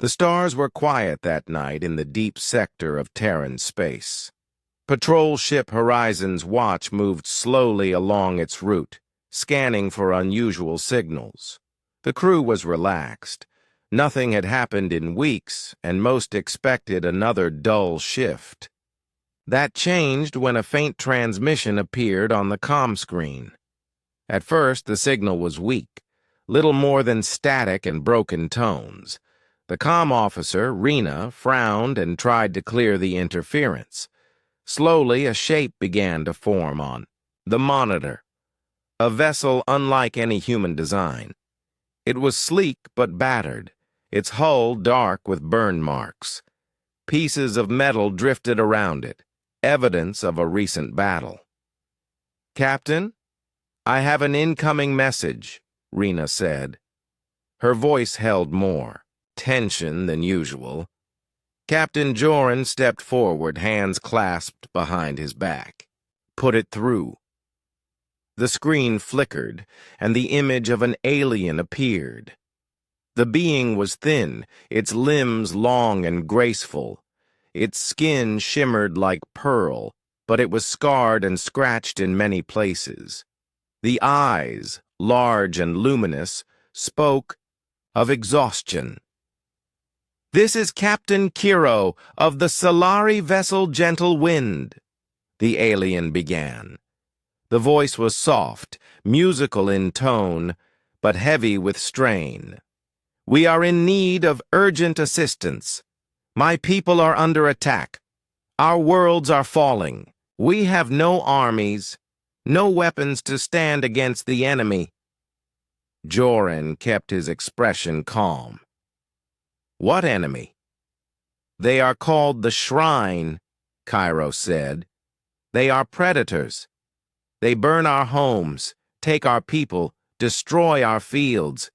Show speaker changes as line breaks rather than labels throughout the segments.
The stars were quiet that night in the deep sector of Terran space. Patrol ship Horizon's watch moved slowly along its route, scanning for unusual signals. The crew was relaxed. Nothing had happened in weeks, and most expected another dull shift. That changed when a faint transmission appeared on the comm screen. At first, the signal was weak, little more than static and broken tones. The comm officer, Rena, frowned and tried to clear the interference. Slowly, a shape began to form on the monitor, a vessel unlike any human design. It was sleek but battered, its hull dark with burn marks. Pieces of metal drifted around it, evidence of a recent battle. "Captain, I have an incoming message," Rena said. Her voice held more tension than usual. Captain Joran stepped forward, hands clasped behind his back. "Put it through." The screen flickered, and the image of an alien appeared. The being was thin, its limbs long and graceful. Its skin shimmered like pearl, but it was scarred and scratched in many places. The eyes, large and luminous, spoke of exhaustion. "This is Captain Kiro of the Solari vessel Gentle Wind," the alien began. The voice was soft, musical in tone, but heavy with strain. "We are in need of urgent assistance. My people are under attack. Our worlds are falling. We have no armies, no weapons to stand against the enemy." Joran kept his expression calm. "What enemy?" "They are called the Shrine," Cairo said. "They are predators. They burn our homes, take our people, destroy our fields.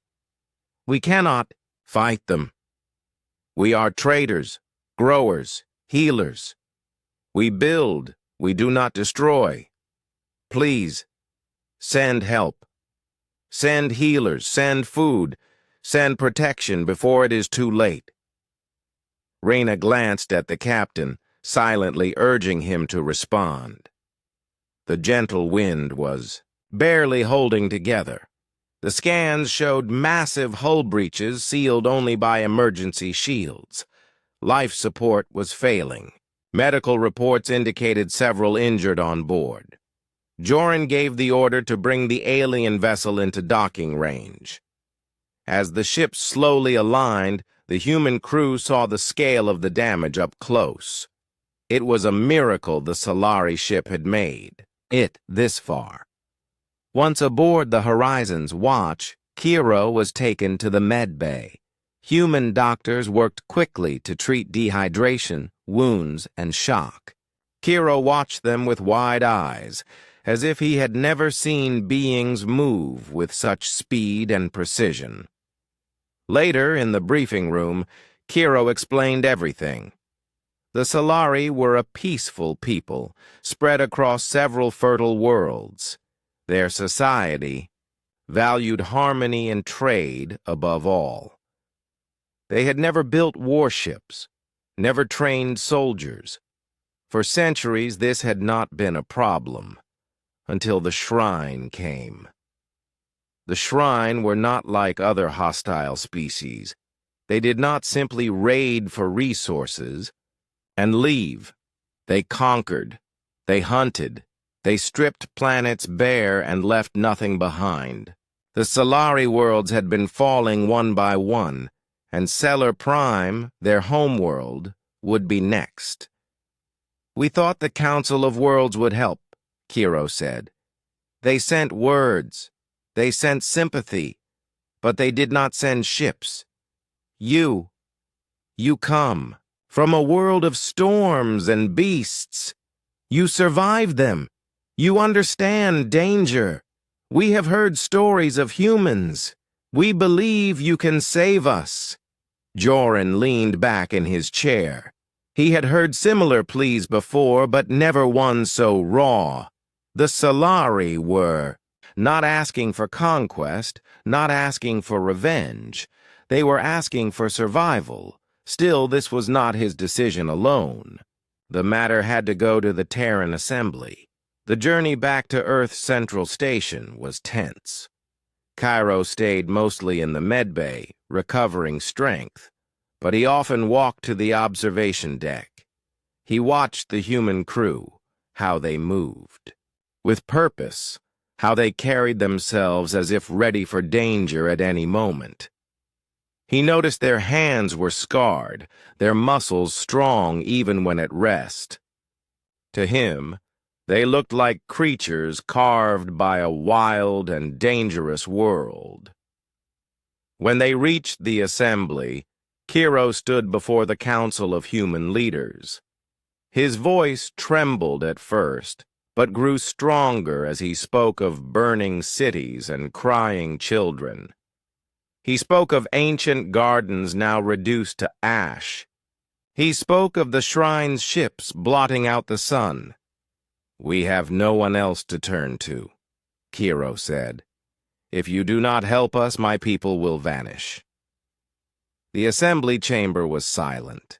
We cannot fight them. We are traders, growers, healers. We build, we do not destroy. Please, send help. Send healers, send food, send protection before it is too late." Rena glanced at the captain, silently urging him to respond. The Gentle Wind was barely holding together. The scans showed massive hull breaches sealed only by emergency shields. Life support was failing. Medical reports indicated several injured on board. Joran gave the order to bring the alien vessel into docking range. As the ship slowly aligned, the human crew saw the scale of the damage up close. It was a miracle the Solari ship had made it this far. Once aboard the Horizon's watch, Kiro was taken to the med bay. Human doctors worked quickly to treat dehydration, wounds, and shock. Kiro watched them with wide eyes, as if he had never seen beings move with such speed and precision. Later, in the briefing room, Kiro explained everything. The Solari were a peaceful people, spread across several fertile worlds. Their society valued harmony and trade above all. They had never built warships, never trained soldiers. For centuries, this had not been a problem, until the Shrine came. The Shrine were not like other hostile species. They did not simply raid for resources and leave. They conquered, they hunted, they stripped planets bare and left nothing behind. The Solari worlds had been falling one by one, and Stellar Prime, their homeworld, would be next. "We thought the Council of Worlds would help," Kiro said. "They sent words. They sent sympathy, but they did not send ships. You come from a world of storms and beasts. You survived them. You understand danger. We have heard stories of humans. We believe you can save us." Joran leaned back in his chair. He had heard similar pleas before, but never one so raw. The Solari were not asking for conquest, not asking for revenge. They were asking for survival. Still, this was not his decision alone. The matter had to go to the Terran Assembly. The journey back to Earth's Central Station was tense. Cairo stayed mostly in the medbay, recovering strength, but he often walked to the observation deck. He watched the human crew, how they moved. With purpose, how they carried themselves as if ready for danger at any moment. He noticed their hands were scarred, their muscles strong even when at rest. To him, they looked like creatures carved by a wild and dangerous world. When they reached the assembly, Kiro stood before the Council of Human Leaders. His voice trembled at first, but grew stronger as he spoke of burning cities and crying children. He spoke of ancient gardens now reduced to ash. He spoke of the shrine's ships blotting out the sun. "We have no one else to turn to," Kiro said. "If you do not help us, my people will vanish." The assembly chamber was silent.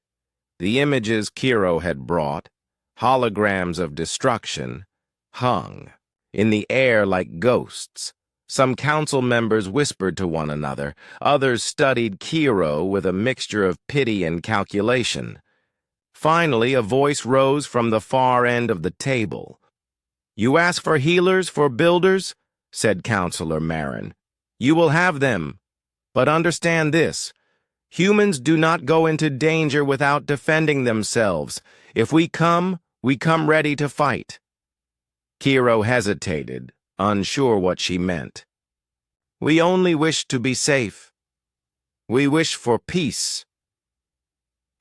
The images Kiro had brought, holograms of destruction, hung in the air like ghosts. Some council members whispered to one another. Others studied Kiro with a mixture of pity and calculation. Finally, a voice rose from the far end of the table. "You ask for healers, for builders?" said Councillor Marin. "You will have them. But understand this. Humans do not go into danger without defending themselves. If we come ready to fight." Kiro hesitated, unsure what she meant. "We only wish to be safe. We wish for peace."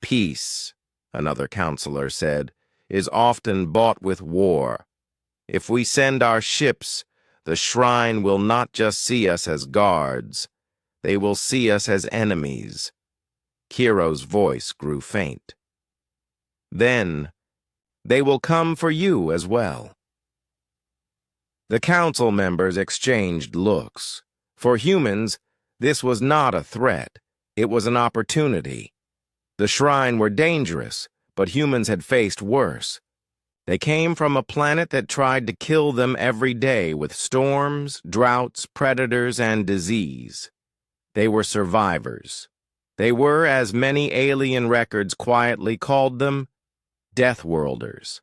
"Peace," another counselor said, "is often bought with war. If we send our ships, the shrine will not just see us as guards. They will see us as enemies." Kiro's voice grew faint. "Then, they will come for you as well." The council members exchanged looks. For humans, this was not a threat. It was an opportunity. The shrine were dangerous, but humans had faced worse. They came from a planet that tried to kill them every day with storms, droughts, predators, and disease. They were survivors. They were, as many alien records quietly called them, Deathworlders.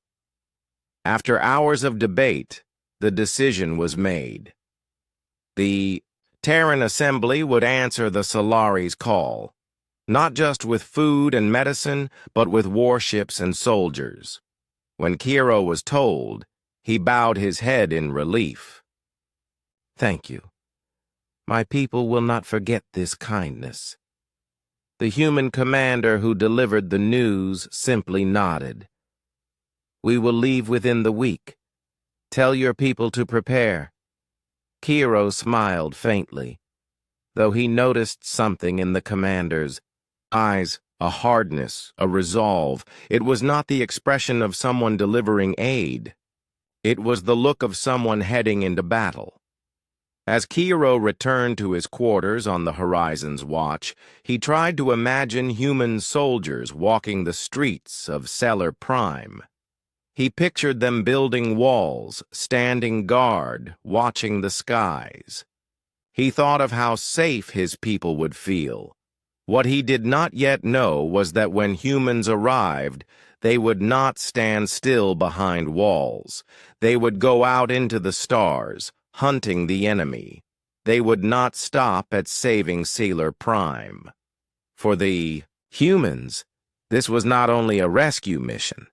After hours of debate, the decision was made. The Terran Assembly would answer the Solari's call, not just with food and medicine, but with warships and soldiers. When Kiro was told, he bowed his head in relief. "Thank you. My people will not forget this kindness." The human commander who delivered the news simply nodded. "We will leave within the week. Tell your people to prepare." Kiro smiled faintly, though he noticed something in the commander's eyes, a hardness, a resolve. It was not the expression of someone delivering aid. It was the look of someone heading into battle. As Kiro returned to his quarters on the Horizon's watch, he tried to imagine human soldiers walking the streets of Stellar Prime. He pictured them building walls, standing guard, watching the skies. He thought of how safe his people would feel. What he did not yet know was that when humans arrived, they would not stand still behind walls. They would go out into the stars, hunting the enemy. They would not stop at saving Stellar Prime. For the humans, this was not only a rescue mission.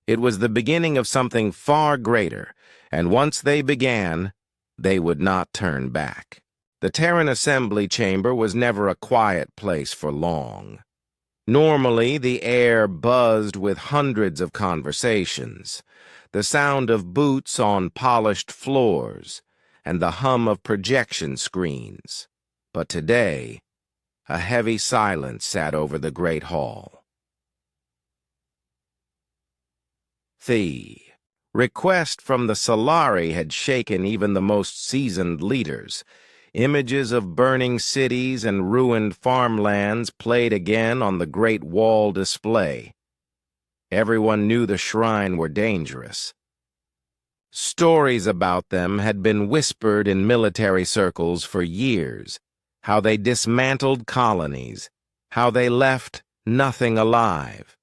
It was the beginning of something far greater, and once they began, they would not turn back. The Terran Assembly Chamber was never a quiet place for long. Normally, the air buzzed with hundreds of conversations, the sound of boots on polished floors, and the hum of projection screens. But today, a heavy silence sat over the great hall. The request from the Solari had shaken even the most seasoned leaders. Images of burning cities and ruined farmlands played again on the great wall display. Everyone knew the shrine were dangerous. Stories about them had been whispered in military circles for years, how they dismantled colonies, how they left nothing alive.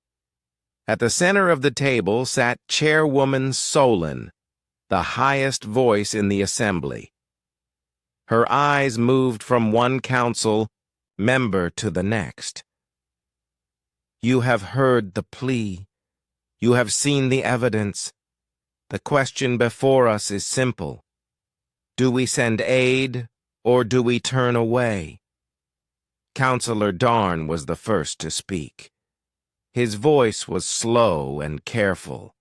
At the center of the table sat Chairwoman Solon, the highest voice in the assembly. Her eyes moved from one council member to the next. You have heard the plea. You have seen the evidence. The question before us is simple. Do we send aid, or do we turn away? Councillor Darn was the first to speak. His voice was slow and careful.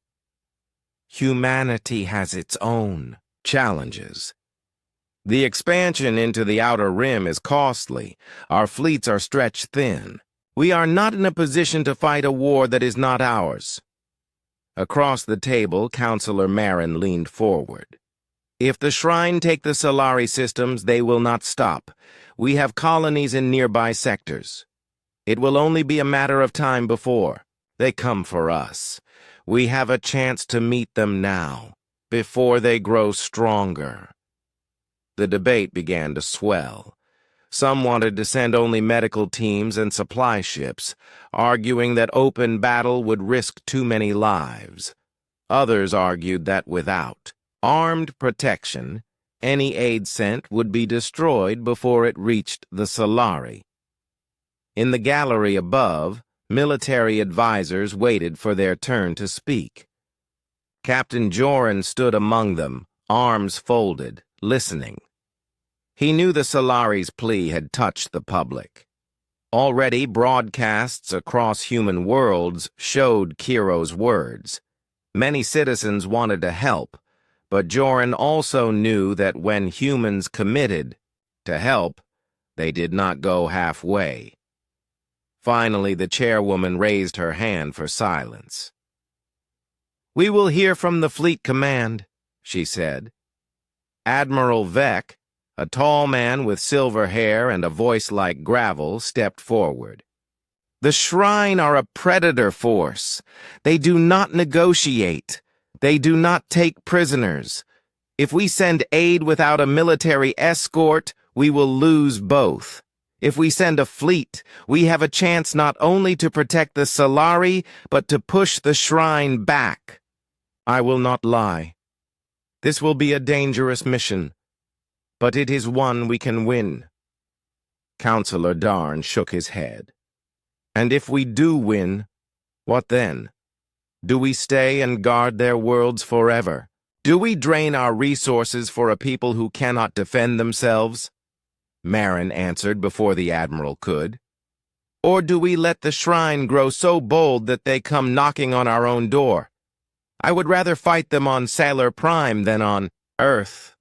Humanity has its own challenges. The expansion into the Outer Rim is costly. Our fleets are stretched thin. We are not in a position to fight a war that is not ours. Across the table, Councillor Marin leaned forward. If the Shrine take the Solari systems, they will not stop. We have colonies in nearby sectors. It will only be a matter of time before they come for us. We have a chance to meet them now, before they grow stronger. The debate began to swell. Some wanted to send only medical teams and supply ships, arguing that open battle would risk too many lives. Others argued that without armed protection, any aid sent would be destroyed before it reached the Solari. In the gallery above, military advisors waited for their turn to speak. Captain Joran stood among them, arms folded, listening. He knew the Solari's plea had touched the public. Already, broadcasts across human worlds showed Kiro's words. Many citizens wanted to help, but Joran also knew that when humans committed to help, they did not go halfway. Finally, the chairwoman raised her hand for silence. "We will hear from the Fleet Command," she said. Admiral Vec, a tall man with silver hair and a voice like gravel, stepped forward. "The Shrine are a predator force. They do not negotiate. They do not take prisoners. If we send aid without a military escort, we will lose both. If we send a fleet, we have a chance not only to protect the Solari, but to push the Shrine back. I will not lie. This will be a dangerous mission, but it is one we can win." Councillor Darn shook his head. "And if we do win, what then? Do we stay and guard their worlds forever? Do we drain our resources for a people who cannot defend themselves?" Marin answered before the Admiral could. "Or do we let the Shrine grow so bold that they come knocking on our own door? I would rather fight them on Sailor Prime than on Earth."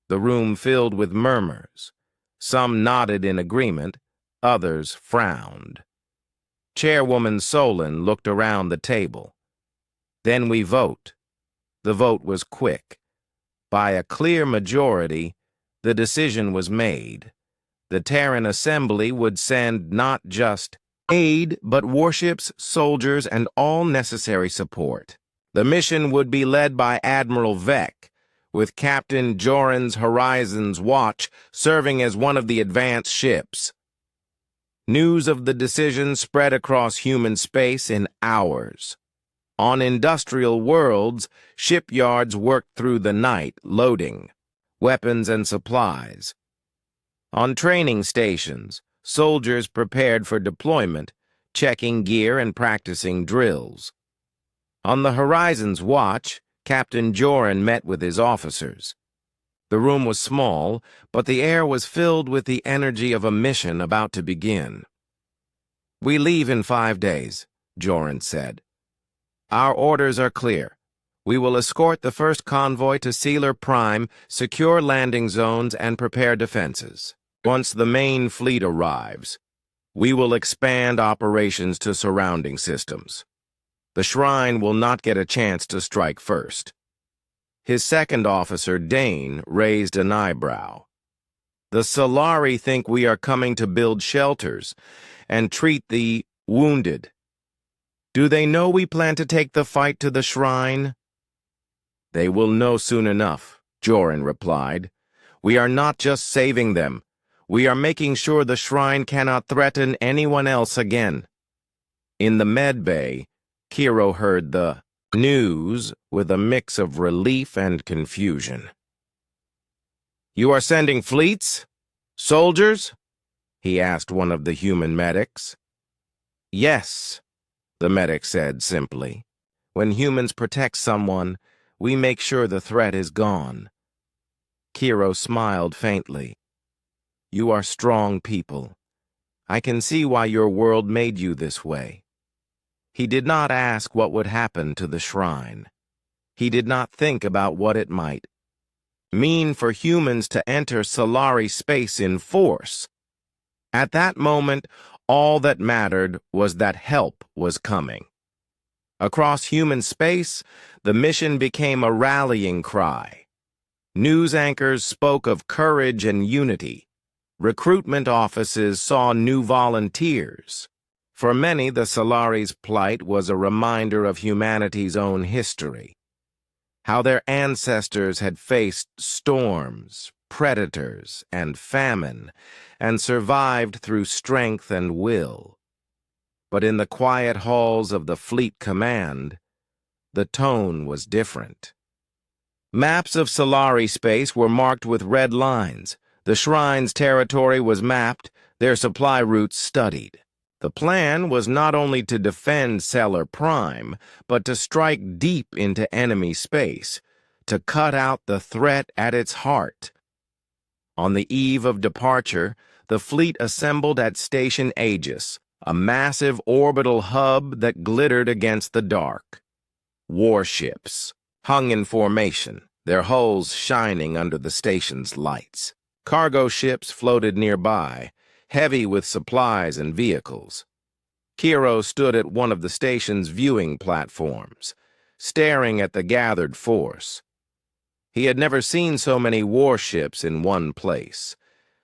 The room filled with murmurs. Some nodded in agreement, others frowned. Chairwoman Solon looked around the table. "Then we vote." The vote was quick. By a clear majority, the decision was made. The Terran Assembly would send not just aid, but warships, soldiers, and all necessary support. The mission would be led by Admiral Vec, with Captain Joran's Horizons Watch serving as one of the advance ships. News of the decision spread across human space in hours. On industrial worlds, shipyards worked through the night, loading weapons and supplies. On training stations, soldiers prepared for deployment, checking gear and practicing drills. On the Horizons Watch, Captain Joran met with his officers. The room was small, but the air was filled with the energy of a mission about to begin. "We leave in 5 days," Joran said. "Our orders are clear. We will escort the first convoy to Sailor Prime, secure landing zones, and prepare defenses. Once the main fleet arrives, we will expand operations to surrounding systems. The Shrine will not get a chance to strike first." His second officer, Dane, raised an eyebrow. The Solari think we are coming to build shelters and treat the wounded. Do they know we plan to take the fight to the shrine? They will know soon enough, Joran replied. We are not just saving them. We are making sure the shrine cannot threaten anyone else again. In the med bay, Kiro heard the news with a mix of relief and confusion. You are sending fleets? Soldiers? He asked one of the human medics. Yes, the medic said simply. When humans protect someone, we make sure the threat is gone. Kiro smiled faintly. You are strong people. I can see why your world made you this way. He did not ask what would happen to the shrine. He did not think about what it might mean for humans to enter Solari space in force. At that moment, all that mattered was that help was coming. Across human space, the mission became a rallying cry. News anchors spoke of courage and unity. Recruitment offices saw new volunteers. For many, the Solari's plight was a reminder of humanity's own history. How their ancestors had faced storms, predators, and famine, and survived through strength and will. But in the quiet halls of the Fleet Command, the tone was different. Maps of Solari space were marked with red lines. The shrine's territory was mapped, their supply routes studied. The plan was not only to defend Stellar Prime, but to strike deep into enemy space, to cut out the threat at its heart. On the eve of departure, the fleet assembled at Station Aegis, a massive orbital hub that glittered against the dark. Warships hung in formation, their hulls shining under the station's lights. Cargo ships floated nearby, heavy with supplies and vehicles. Kiro stood at one of the station's viewing platforms, staring at the gathered force. He had never seen so many warships in one place.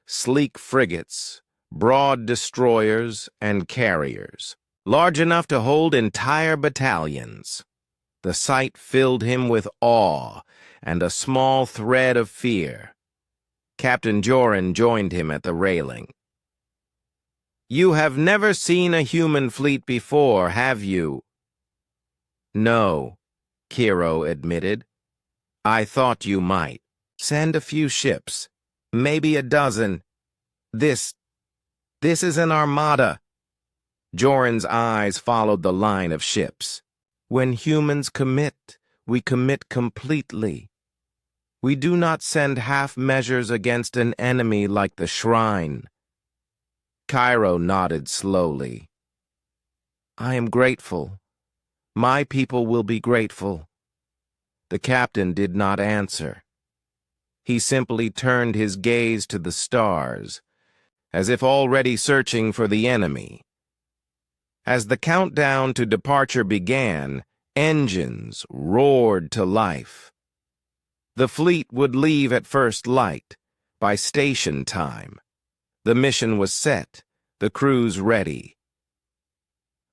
Sleek frigates, broad destroyers, and carriers, large enough to hold entire battalions. The sight filled him with awe and a small thread of fear. Captain Joran joined him at the railing. You have never seen a human fleet before, have you? No, Kiro admitted. I thought you might. Send a few ships, maybe a dozen. This is an armada. Joran's eyes followed the line of ships. When humans commit, we commit completely. We do not send half measures against an enemy like the shrine. Kiro nodded slowly. I am grateful. My people will be grateful. The captain did not answer. He simply turned his gaze to the stars, as if already searching for the enemy. As the countdown to departure began, engines roared to life. The fleet would leave at first light, by station time. The mission was set, the crews ready.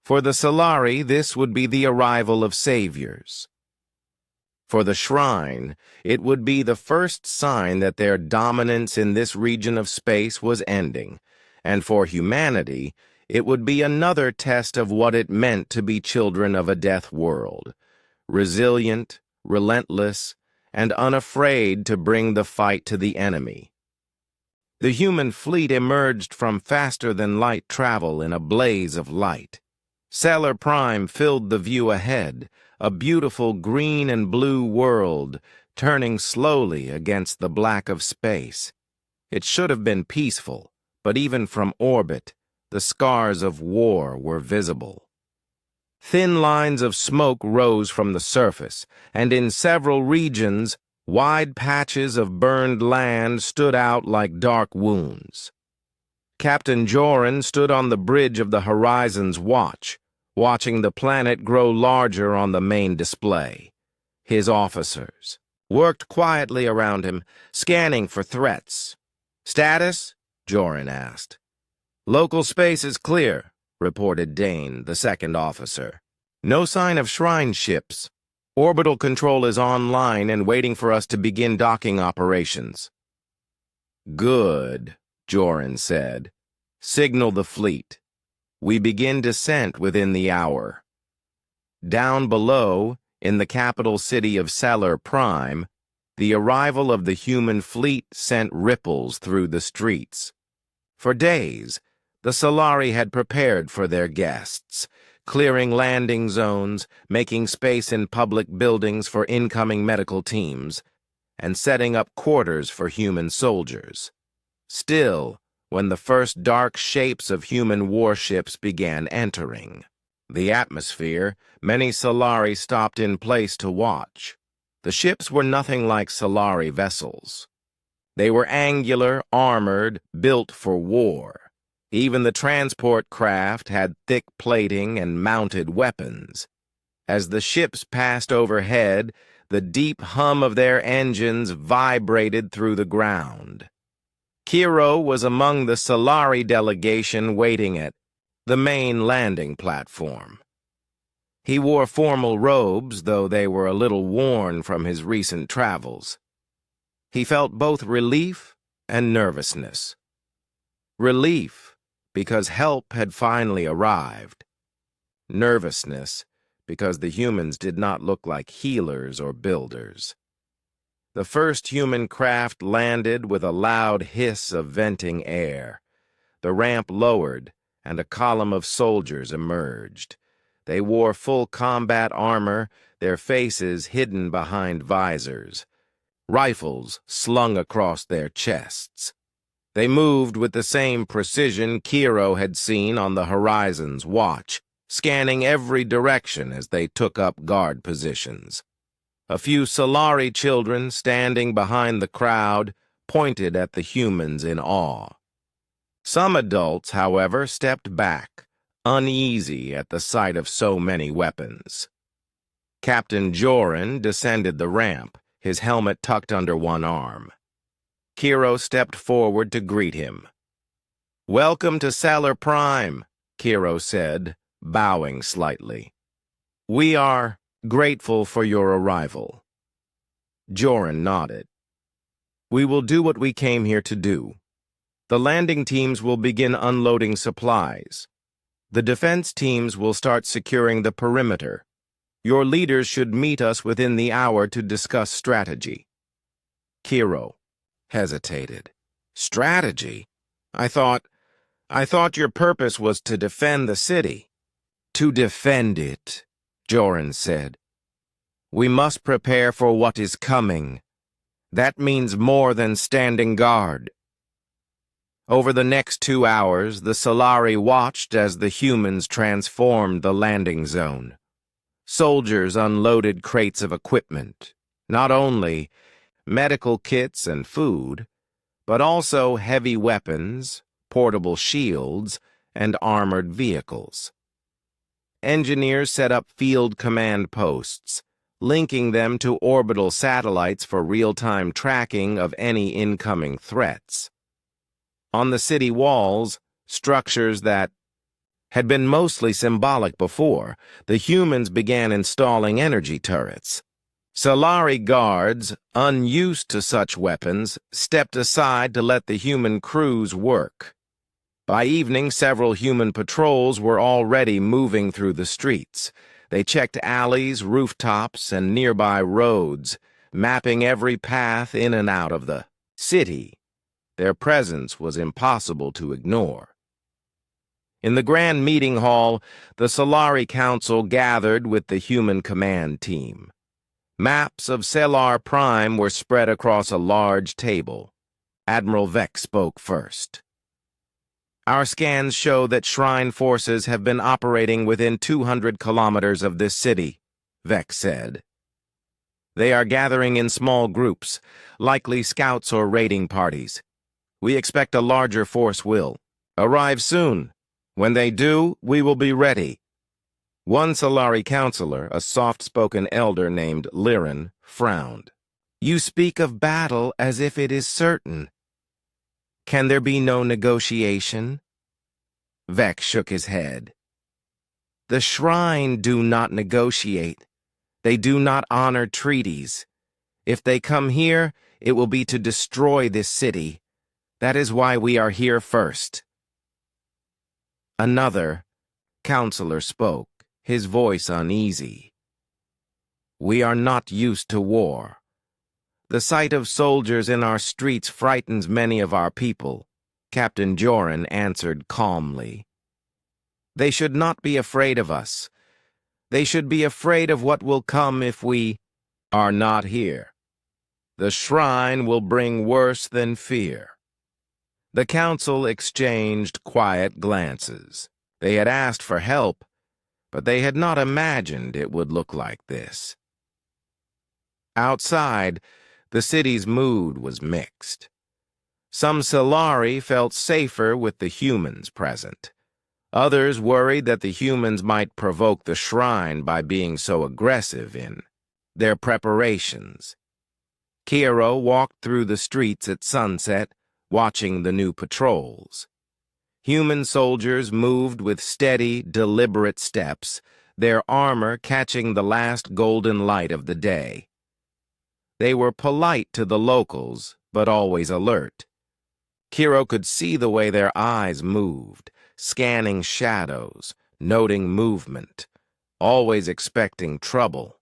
For the Solari, this would be the arrival of saviors. For the shrine, it would be the first sign that their dominance in this region of space was ending, and for humanity, it would be another test of what it meant to be children of a death world, resilient, relentless, and unafraid to bring the fight to the enemy. The human fleet emerged from faster-than-light travel in a blaze of light. Stellar Prime filled the view ahead, a beautiful green and blue world, turning slowly against the black of space. It should have been peaceful, but even from orbit, the scars of war were visible. Thin lines of smoke rose from the surface, and in several regions, wide patches of burned land stood out like dark wounds. Captain Joran stood on the bridge of the Horizon's watch, watching the planet grow larger on the main display. His officers worked quietly around him, scanning for threats. Status? Joran asked. Local space is clear, reported Dane, the second officer. No sign of shrine ships. Orbital control is online and waiting for us to begin docking operations. Good, Joran said. Signal the fleet. We begin descent within the hour. Down below, in the capital city of Seller Prime, the arrival of the human fleet sent ripples through the streets. For days, the Solari had prepared for their guests, clearing landing zones, making space in public buildings for incoming medical teams, and setting up quarters for human soldiers. Still, when the first dark shapes of human warships began entering the atmosphere, many Solari stopped in place to watch. The ships were nothing like Solari vessels. They were angular, armored, built for war. Even the transport craft had thick plating and mounted weapons. As the ships passed overhead, the deep hum of their engines vibrated through the ground. Kiro was among the Solari delegation waiting at the main landing platform. He wore formal robes, though they were a little worn from his recent travels. He felt both relief and nervousness. Relief, because help had finally arrived. Nervousness, because the humans did not look like healers or builders. The first human craft landed with a loud hiss of venting air. The ramp lowered, and a column of soldiers emerged. They wore full combat armor, their faces hidden behind visors, rifles slung across their chests. They moved with the same precision Kiro had seen on the Horizon's watch, scanning every direction as they took up guard positions. A few Solari children standing behind the crowd pointed at the humans in awe. Some adults, however, stepped back, uneasy at the sight of so many weapons. Captain Joran descended the ramp, his helmet tucked under one arm. Kiro stepped forward to greet him. "Welcome to Seller Prime," Kiro said, bowing slightly. "We are grateful for your arrival." Joran nodded. "We will do what we came here to do. The landing teams will begin unloading supplies. The defense teams will start securing the perimeter. Your leaders should meet us within the hour to discuss strategy." Kiro hesitated. "Strategy? I thought your purpose was to defend the city." "To defend it," Joran said. "We must prepare for what is coming. That means more than standing guard." Over the next 2 hours, the Solari watched as the humans transformed the landing zone. Soldiers unloaded crates of equipment, not only medical kits and food, but also heavy weapons, portable shields, and armored vehicles. Engineers set up field command posts, linking them to orbital satellites for real-time tracking of any incoming threats. On the city walls, structures that had been mostly symbolic before, the humans began installing energy turrets. Solari guards, unused to such weapons, stepped aside to let the human crews work. By evening, several human patrols were already moving through the streets. They checked alleys, rooftops, and nearby roads, mapping every path in and out of the city. Their presence was impossible to ignore. In the grand meeting hall, the Solari Council gathered with the human command team. Maps of Seller Prime were spread across a large table. Admiral Vex spoke first. "Our scans show that Shrine forces have been operating within 200 kilometers of this city," Vex said. "They are gathering in small groups, likely scouts or raiding parties. We expect a larger force will arrive soon. When they do, we will be ready." One Solari counselor, a soft-spoken elder named Liren, frowned. "You speak of battle as if it is certain." Can there be no negotiation? Vex shook his head. The Shrine do not negotiate. They do not honor treaties. If they come here, it will be to destroy this city. That is why we are here first. Another counselor spoke, his voice uneasy. We are not used to war. The sight of soldiers in our streets frightens many of our people, Captain Joran answered calmly. They should not be afraid of us. They should be afraid of what will come if we are not here. The Shrine will bring worse than fear. The council exchanged quiet glances. They had asked for help, but they had not imagined it would look like this. Outside, the city's mood was mixed. Some Solari felt safer with the humans present. Others worried that the humans might provoke the Shrine by being so aggressive in their preparations. Kiro walked through the streets at sunset, watching the new patrols. Human soldiers moved with steady, deliberate steps, their armor catching the last golden light of the day. They were polite to the locals, but always alert. Kiro could see the way their eyes moved, scanning shadows, noting movement, always expecting trouble.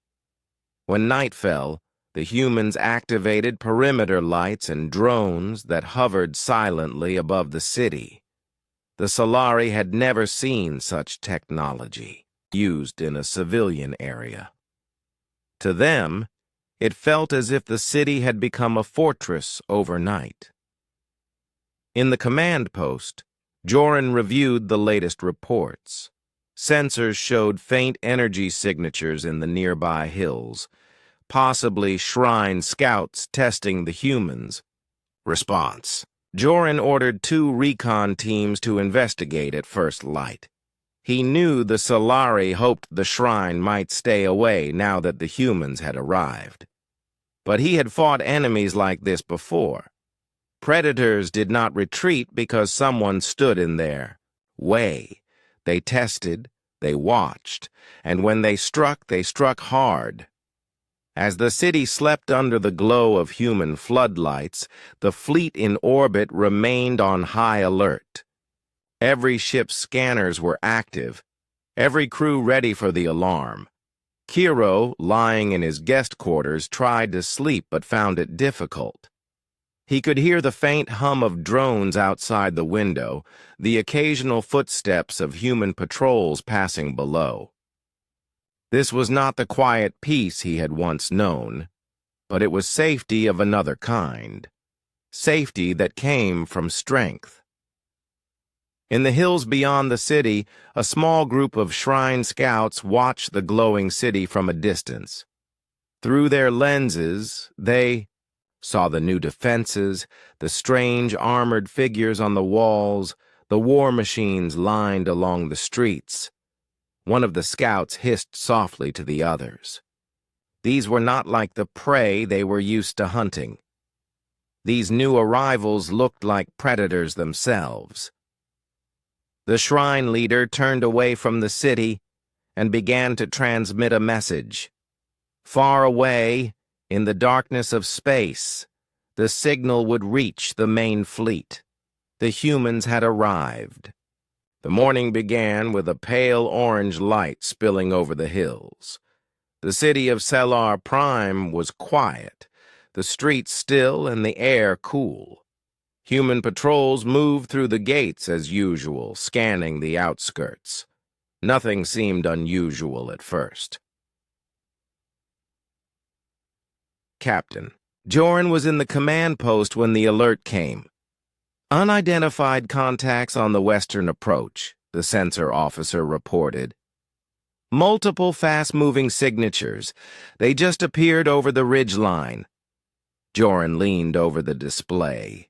When night fell, the humans activated perimeter lights and drones that hovered silently above the city. The Solari had never seen such technology used in a civilian area. To them, it felt as if the city had become a fortress overnight. In the command post, Joran reviewed the latest reports. Sensors showed faint energy signatures in the nearby hills, possibly Shrine scouts testing the humans. Response. Joran ordered 2 recon teams to investigate at first light. He knew the Solari hoped the Shrine might stay away now that the humans had arrived. But he had fought enemies like this before. Predators did not retreat because someone stood in their way. They tested, they watched, and when they struck hard. As the city slept under the glow of human floodlights, the fleet in orbit remained on high alert. Every ship's scanners were active, every crew ready for the alarm. Kiro, lying in his guest quarters, tried to sleep but found it difficult. He could hear the faint hum of drones outside the window, the occasional footsteps of human patrols passing below. This was not the quiet peace he had once known, but it was safety of another kind. Safety that came from strength. In the hills beyond the city, a small group of Shrine scouts watched the glowing city from a distance. Through their lenses, they saw the new defenses, the strange armored figures on the walls, the war machines lined along the streets. One of the scouts hissed softly to the others. These were not like the prey they were used to hunting. These new arrivals looked like predators themselves. The Shrine leader turned away from the city and began to transmit a message. Far away, in the darkness of space, the signal would reach the main fleet. The humans had arrived. The morning began with a pale orange light spilling over the hills. The city of Sellar Prime was quiet, the streets still and the air cool. Human patrols moved through the gates as usual, scanning the outskirts. Nothing seemed unusual at first. Captain. Joran was in the command post when the alert came. Unidentified contacts on the western approach, the sensor officer reported. Multiple fast-moving signatures. They just appeared over the ridgeline. Joran leaned over the display.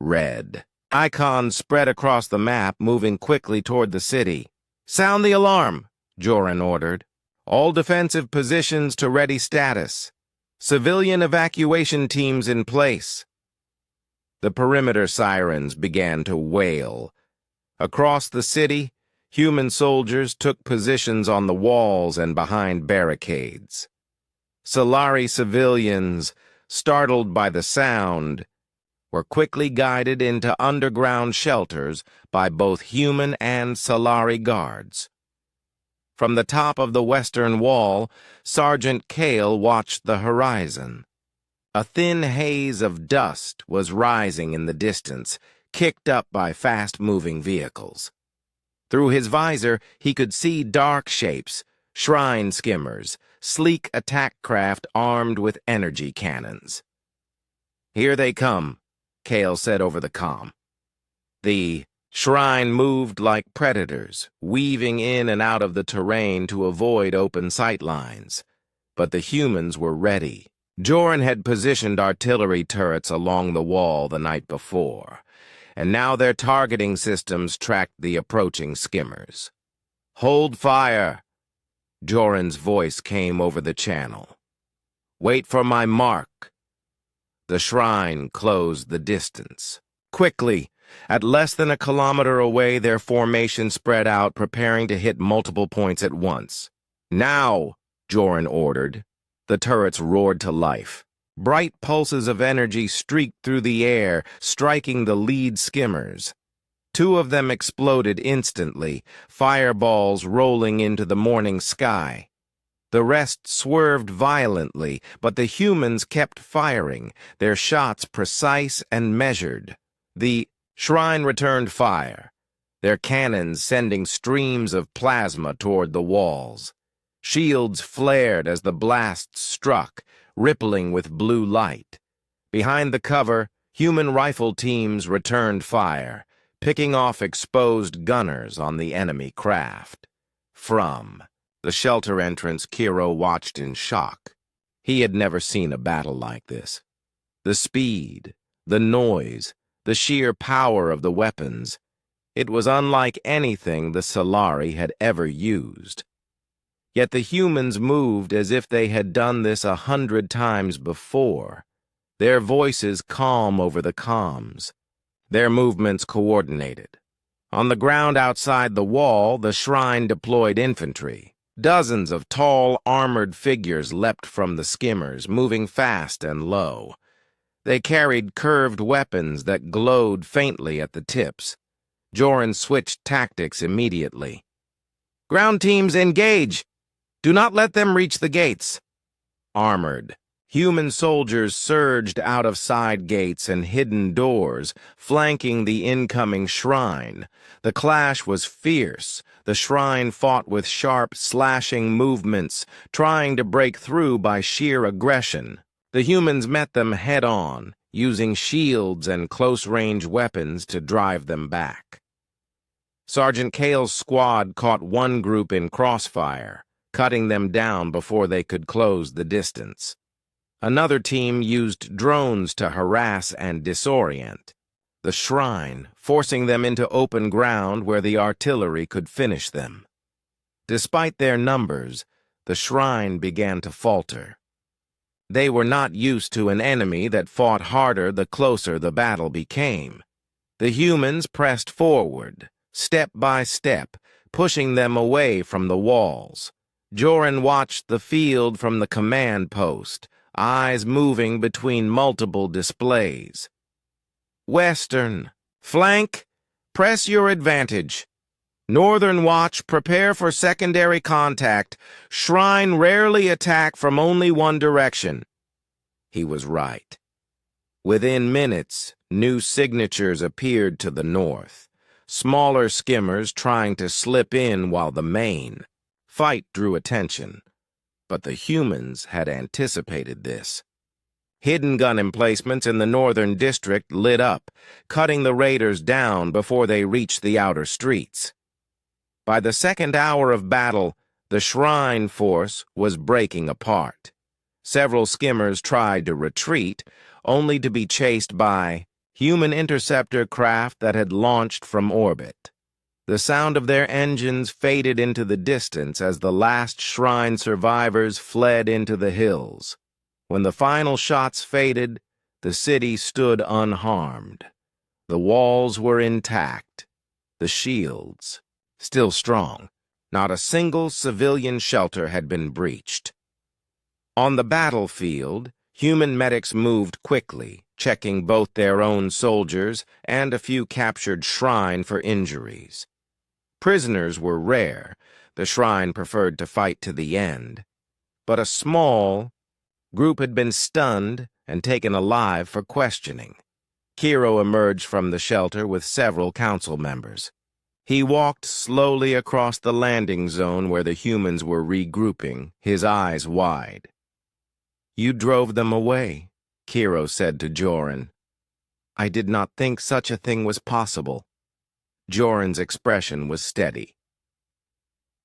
Red. Icons spread across the map, moving quickly toward the city. Sound the alarm, Joran ordered. All defensive positions to ready status. Civilian evacuation teams in place. The perimeter sirens began to wail. Across the city, human soldiers took positions on the walls and behind barricades. Solari civilians, startled by the sound, were quickly guided into underground shelters by both human and Solari guards. From the top of the western wall, Sergeant Kale watched the horizon. A thin haze of dust was rising in the distance, kicked up by fast-moving vehicles. Through his visor, he could see dark shapes, shrine skimmers, sleek attack craft armed with energy cannons. "Here they come," Kale said over the comm. The shrine moved like predators, weaving in and out of the terrain to avoid open sight lines. But the humans were ready. Joran had positioned artillery turrets along the wall the night before, and now their targeting systems tracked the approaching skimmers. "Hold fire!" Joran's voice came over the channel. "Wait for my mark." The shrine closed the distance. Quickly, at less than a kilometer away, their formation spread out, preparing to hit multiple points at once. "Now!" Joran ordered. The turrets roared to life. Bright pulses of energy streaked through the air, striking the lead skimmers. Two of them exploded instantly, fireballs rolling into the morning sky. The rest swerved violently, but the humans kept firing, their shots precise and measured. The shrine returned fire, their cannons sending streams of plasma toward the walls. Shields flared as the blasts struck, rippling with blue light. Behind the cover, human rifle teams returned fire, picking off exposed gunners on the enemy craft. From the shelter entrance, Kiro watched in shock. He had never seen a battle like this. The speed, the noise, the sheer power of the weapons. It was unlike anything the Solari had ever used. Yet the humans moved as if they had done this 100 times before, their voices calm over the comms, their movements coordinated. On the ground outside the wall, the shrine deployed infantry. Dozens of tall, armored figures leapt from the skimmers, moving fast and low. They carried curved weapons that glowed faintly at the tips. Joran switched tactics immediately. "Ground teams, engage! Do not let them reach the gates." Armored, human soldiers surged out of side gates and hidden doors, flanking the incoming shrine. The clash was fierce. The shrine fought with sharp, slashing movements, trying to break through by sheer aggression. The humans met them head-on, using shields and close-range weapons to drive them back. Sergeant Kale's squad caught one group in crossfire, cutting them down before they could close the distance. Another team used drones to harass and disorient the shrine, forcing them into open ground where the artillery could finish them. Despite their numbers, the shrine began to falter. They were not used to an enemy that fought harder the closer the battle became. The humans pressed forward, step by step, pushing them away from the walls. Joran watched the field from the command post, eyes moving between multiple displays. "Western, flank, press your advantage. Northern Watch, prepare for secondary contact. Shrine rarely attack from only one direction." He was right. Within minutes, new signatures appeared to the north. Smaller skimmers trying to slip in while the main fight drew attention. But the humans had anticipated this. Hidden gun emplacements in the northern district lit up, cutting the raiders down before they reached the outer streets. By the second hour of battle, the shrine force was breaking apart. Several skimmers tried to retreat, only to be chased by human interceptor craft that had launched from orbit. The sound of their engines faded into the distance as the last shrine survivors fled into the hills. When the final shots faded, The city stood unharmed. The walls were intact. The shields still strong. Not a single civilian shelter had been breached. On the battlefield, human medics moved quickly, checking both their own soldiers and a few captured Shrine for injuries. Prisoners were rare. The Shrine preferred to fight to the end. But a small group had been stunned and taken alive for questioning. Kiro emerged from the shelter with several council members. He walked slowly across the landing zone where the humans were regrouping, his eyes wide. "You drove them away," Kiro said to Joran. "I did not think such a thing was possible." Joran's expression was steady.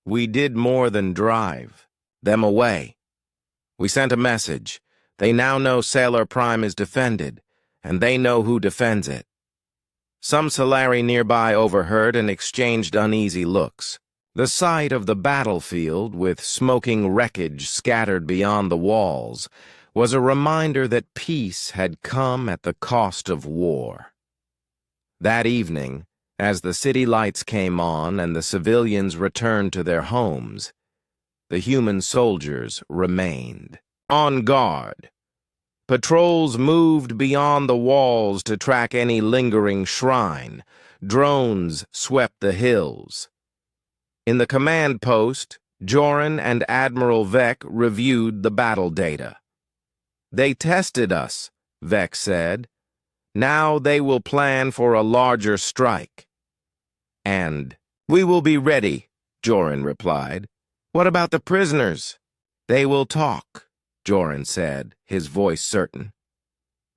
"We did more than drive them away. We sent a message. They now know Sailor Prime is defended, and they know who defends it." Some Solari nearby overheard and exchanged uneasy looks. The sight of the battlefield, with smoking wreckage scattered beyond the walls, was a reminder that peace had come at the cost of war. That evening, as the city lights came on and the civilians returned to their homes, the human soldiers remained on guard. Patrols moved beyond the walls to track any lingering shrine. Drones swept the hills. In the command post, Joran and Admiral Vec reviewed the battle data. "They tested us," Vec said. "Now they will plan for a larger strike." "And we will be ready," Joran replied. "What about the prisoners?" "They will talk," Joran said, his voice certain.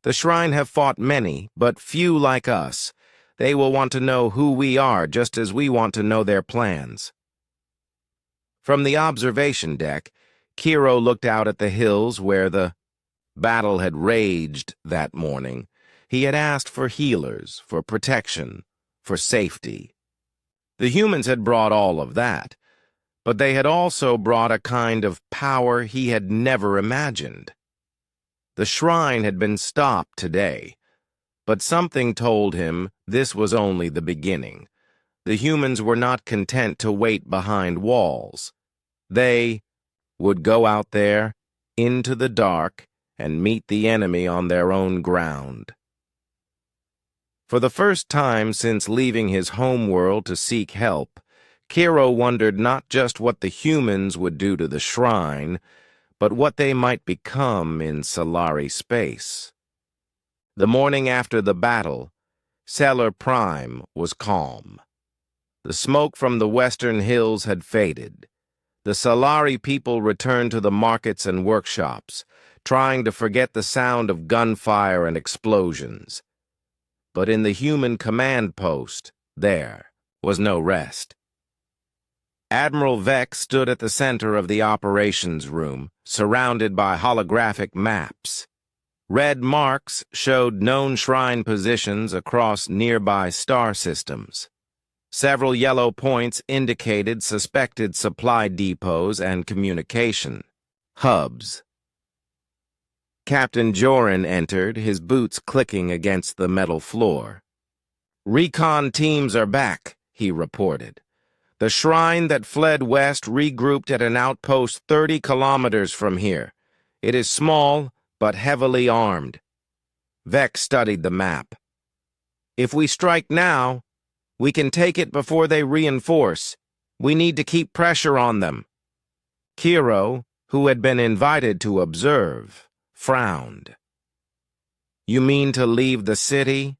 "The Shrine have fought many, but few like us. They will want to know who we are, just as we want to know their plans." From the observation deck, Kiro looked out at the hills where the battle had raged that morning. He had asked for healers, for protection, for safety. The humans had brought all of that, but they had also brought a kind of power he had never imagined. The Shrine had been stopped today, but something told him this was only the beginning. The humans were not content to wait behind walls. They would go out there, into the dark, and meet the enemy on their own ground. For the first time since leaving his homeworld to seek help, Kiro wondered not just what the humans would do to the Shrine, but what they might become in Solari space. The morning after the battle, Sailor Prime was calm. The smoke from the western hills had faded. The Solari people returned to the markets and workshops, trying to forget the sound of gunfire and explosions. But in the human command post, there was no rest. Admiral Vec stood at the center of the operations room, surrounded by holographic maps. Red marks showed known shrine positions across nearby star systems. Several yellow points indicated suspected supply depots and communication hubs. Captain Joran entered, his boots clicking against the metal floor. "Recon teams are back," he reported. "The Shrine that fled west regrouped at an outpost 30 kilometers from here. It is small, but heavily armed." Vec studied the map. "If we strike now, we can take it before they reinforce. We need to keep pressure on them." Kiro, who had been invited to observe, frowned. "You mean to leave the city?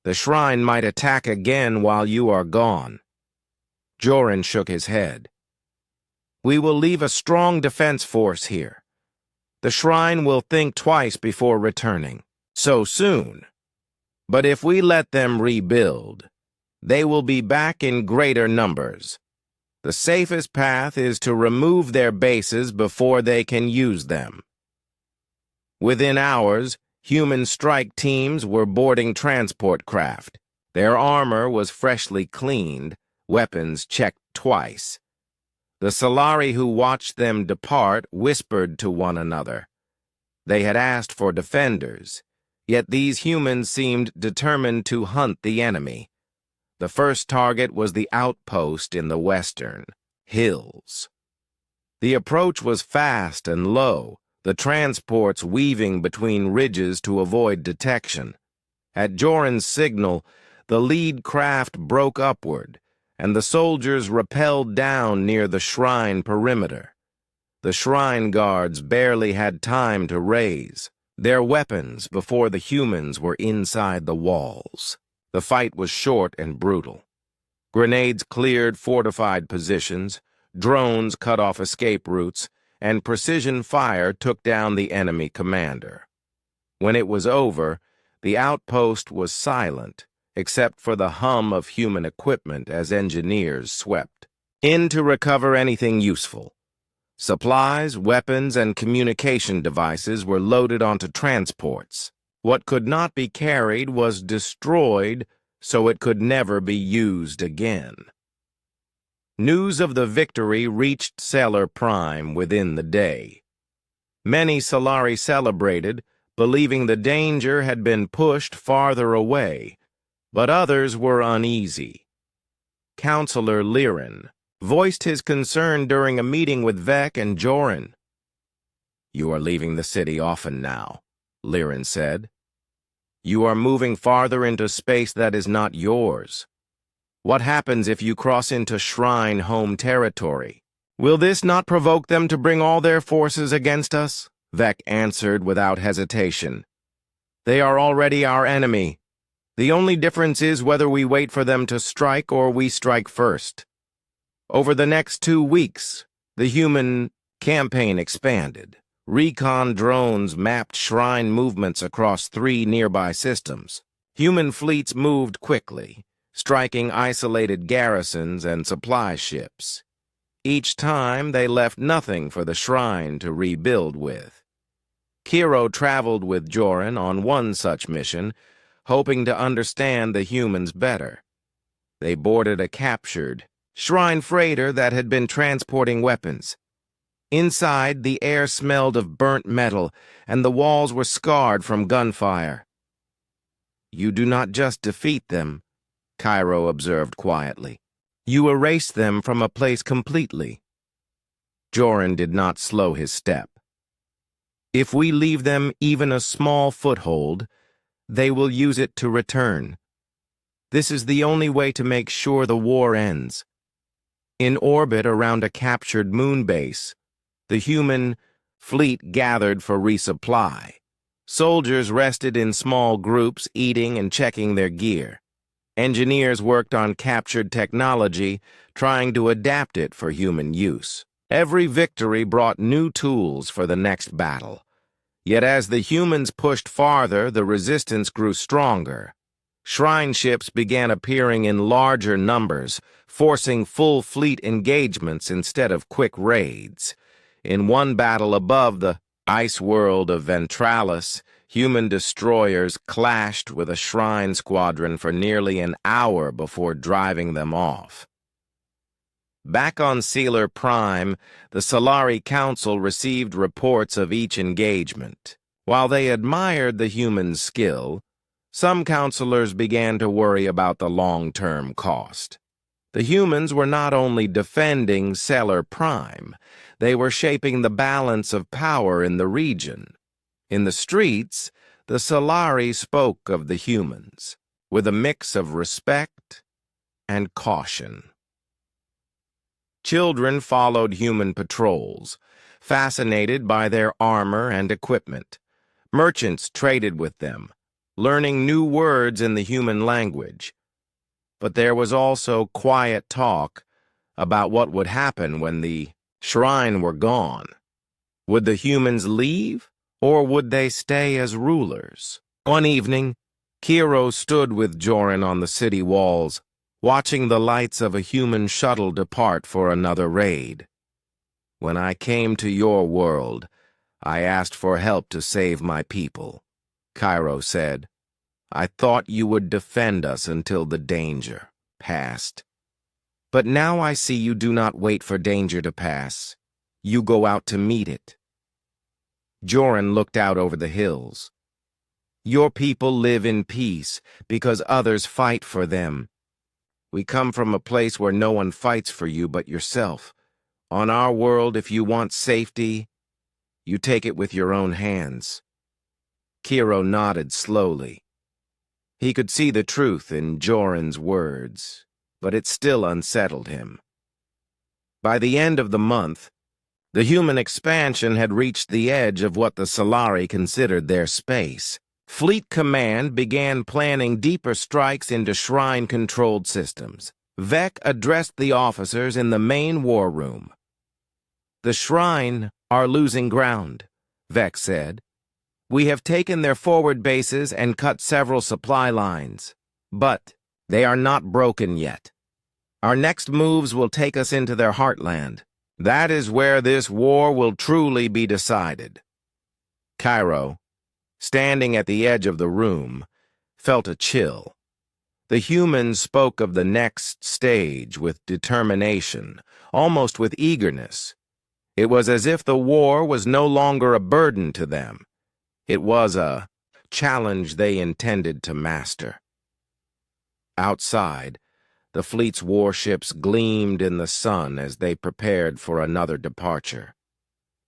The Shrine might attack again while you are gone." Joran shook his head. "We will leave a strong defense force here. The Shrine will think twice before returning. So soon. But if we let them rebuild, they will be back in greater numbers. The safest path is to remove their bases before they can use them." Within hours, human strike teams were boarding transport craft. Their armor was freshly cleaned, weapons checked twice. The Solari who watched them depart whispered to one another. They had asked for defenders. Yet these humans seemed determined to hunt the enemy. The first target was the outpost in the western hills. The approach was fast and low, the transports weaving between ridges to avoid detection. At Joran's signal, the lead craft broke upward, and the soldiers rappelled down near the shrine perimeter. The shrine guards barely had time to raise their weapons before the humans were inside the walls. The fight was short and brutal. Grenades cleared fortified positions, drones cut off escape routes, and precision fire took down the enemy commander. When it was over, the outpost was silent, except for the hum of human equipment as engineers swept in to recover anything useful. Supplies, weapons, and communication devices were loaded onto transports. What could not be carried was destroyed so it could never be used again. News of the victory reached Stellar Prime within the day. Many Solari celebrated, believing the danger had been pushed farther away, but others were uneasy. Counselor Lirin voiced his concern during a meeting with Vec and Joran. "You are leaving the city often now," Lirin said. "You are moving farther into space that is not yours. What happens if you cross into Shrine home territory? Will this not provoke them to bring all their forces against us?" Vec answered without hesitation. "They are already our enemy. The only difference is whether we wait for them to strike or we strike first." Over the next 2 weeks, the human campaign expanded. Recon drones mapped shrine movements across 3 nearby systems. Human fleets moved quickly, striking isolated garrisons and supply ships. Each time, they left nothing for the shrine to rebuild with. Kiro traveled with Joran on one such mission, hoping to understand the humans better. They boarded a captured shrine freighter that had been transporting weapons. Inside, the air smelled of burnt metal, and the walls were scarred from gunfire. "You do not just defeat them," Cairo observed quietly. "You erase them from a place completely." Joran did not slow his step. "If we leave them even a small foothold, they will use it to return. This is the only way to make sure the war ends." In orbit around a captured moon base, the human fleet gathered for resupply. Soldiers rested in small groups, eating and checking their gear. Engineers worked on captured technology, trying to adapt it for human use. Every victory brought new tools for the next battle. Yet as the humans pushed farther, the resistance grew stronger. Shrine ships began appearing in larger numbers, forcing full fleet engagements instead of quick raids. In one battle above the ice world of Ventralis, human destroyers clashed with a shrine squadron for nearly an hour before driving them off. Back on Sealer Prime, the Solari Council received reports of each engagement. While they admired the human skill, some counselors began to worry about the long-term cost. The humans were not only defending Sealer Prime, they were shaping the balance of power in the region. In the streets, the Solari spoke of the humans, with a mix of respect and caution. Children followed human patrols, fascinated by their armor and equipment. Merchants traded with them, learning new words in the human language. But there was also quiet talk about what would happen when the shrine were gone. Would the humans leave, or would they stay as rulers? One evening, Kiro stood with Joran on the city walls, watching the lights of a human shuttle depart for another raid. "When I came to your world, I asked for help to save my people," Kiro said. "I thought you would defend us until the danger passed. But now I see you do not wait for danger to pass. You go out to meet it." Joran looked out over the hills. Your people live in peace because others fight for them. We come from a place where no one fights for you but yourself. On our world, if you want safety, you take it with your own hands." Kiro nodded slowly. He could see the truth in Joran's words, but it still unsettled him. By the end of the month, the human expansion had reached the edge of what the Solari considered their space. Fleet Command began planning deeper strikes into shrine-controlled systems. Vec addressed the officers in the main war room. "The Shrine are losing ground," Vec said. "We have taken their forward bases and cut several supply lines, but they are not broken yet. Our next moves will take us into their heartland. That is where this war will truly be decided." Cairo, standing at the edge of the room, felt a chill. The humans spoke of the next stage with determination, almost with eagerness. It was as if the war was no longer a burden to them. It was a challenge they intended to master. Outside, the fleet's warships gleamed in the sun as they prepared for another departure.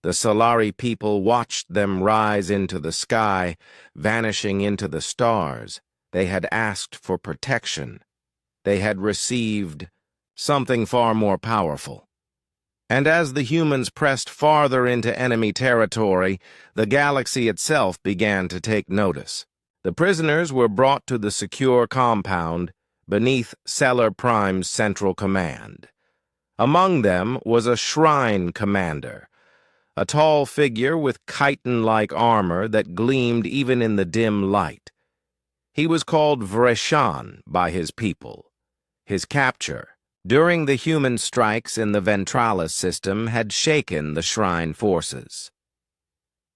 The Solari people watched them rise into the sky, vanishing into the stars. They had asked for protection. They had received something far more powerful. And as the humans pressed farther into enemy territory, the galaxy itself began to take notice. The prisoners were brought to the secure compound beneath Stellar Prime's central command. Among them was a shrine commander, a tall figure with chitin-like armor that gleamed even in the dim light. He was called Vreshan by his people. His capture during the human strikes in the Ventralis system had shaken the shrine forces.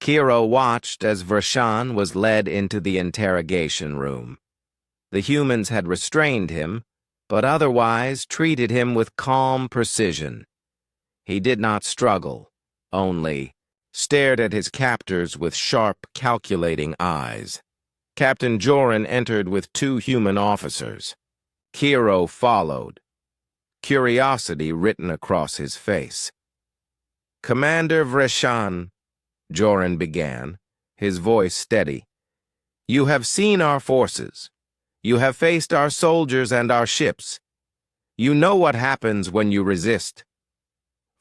Kiro watched as Vreshan was led into the interrogation room. The humans had restrained him, but otherwise treated him with calm precision. He did not struggle, only stared at his captors with sharp, calculating eyes. Captain Joran entered with 2 human officers. Kiro followed, curiosity written across his face. "Commander Vreshan," Joran began, his voice steady, "you have seen our forces. You have faced our soldiers and our ships. You know what happens when you resist."